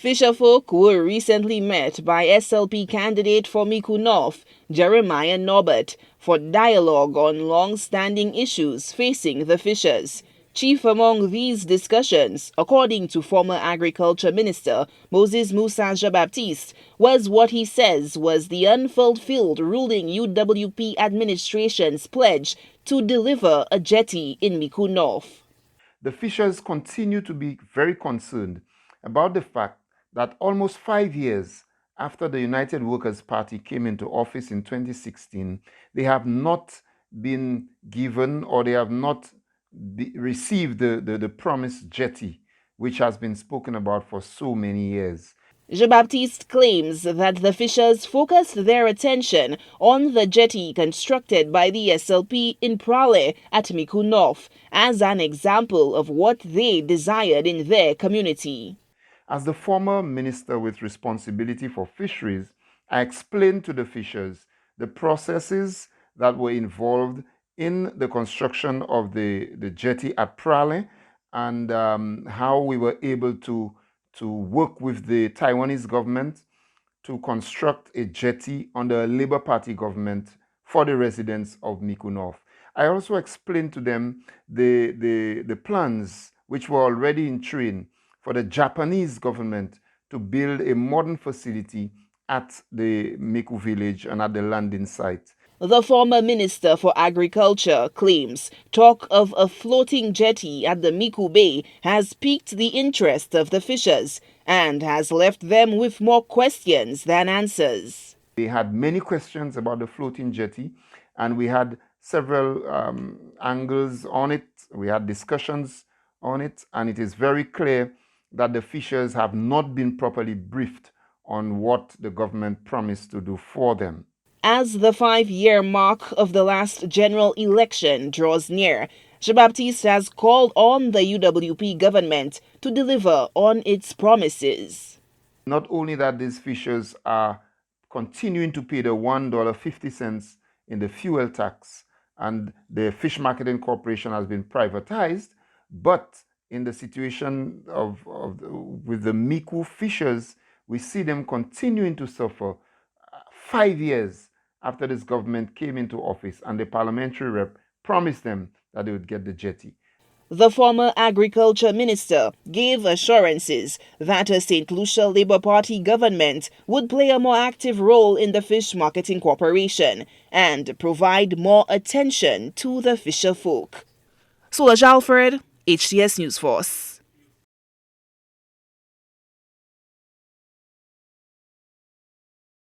Fisherfolk were recently met by SLP candidate for Micoud North, Jeremiah Norbert, for dialogue on long-standing issues facing the fishers. Chief among these discussions, according to former Agriculture Minister Moses Musa Baptiste, was what he says was the unfulfilled ruling UWP administration's pledge to deliver a jetty in Micoud North. The fishers continue to be very concerned about the fact that almost 5 years after the United Workers' Party came into office in 2016, they have not been given or they have not received the promised jetty, which has been spoken about for so many years. Baptiste claims that the fishers focused their attention on the jetty constructed by the SLP in Prale at Micoud North as an example of what they desired in their community. As the former minister with responsibility for fisheries, I explained to the fishers the processes that were involved in the construction of the jetty at Prale and how we were able to work with the Taiwanese government to construct a jetty under a Labour Party government for the residents of Micoud North. I also explained to them the plans which were already in train for the Japanese government to build a modern facility at the Micoud village and at the landing site. The former Minister for Agriculture claims talk of a floating jetty at the Micoud Bay has piqued the interest of the fishers and has left them with more questions than answers. They had many questions about the floating jetty, and we had several angles on it. We had discussions on it, and it is very clear that the fishers have not been properly briefed on what the government promised to do for them. As the 5-year mark of the last general election draws near, Baptiste has called on the UWP government to deliver on its promises. Not only that these fishers are continuing to pay the $1.50 in the fuel tax and the Fish Marketing Corporation has been privatized, but in the situation with the Micoud fishers, we see them continuing to suffer 5 years after this government came into office and the parliamentary rep promised them that they would get the jetty. The former Agriculture Minister gave assurances that a St. Lucia Labor Party government would play a more active role in the Fish Marketing Corporation and provide more attention to the fisher folk. Solange Alfred, HTS News Force.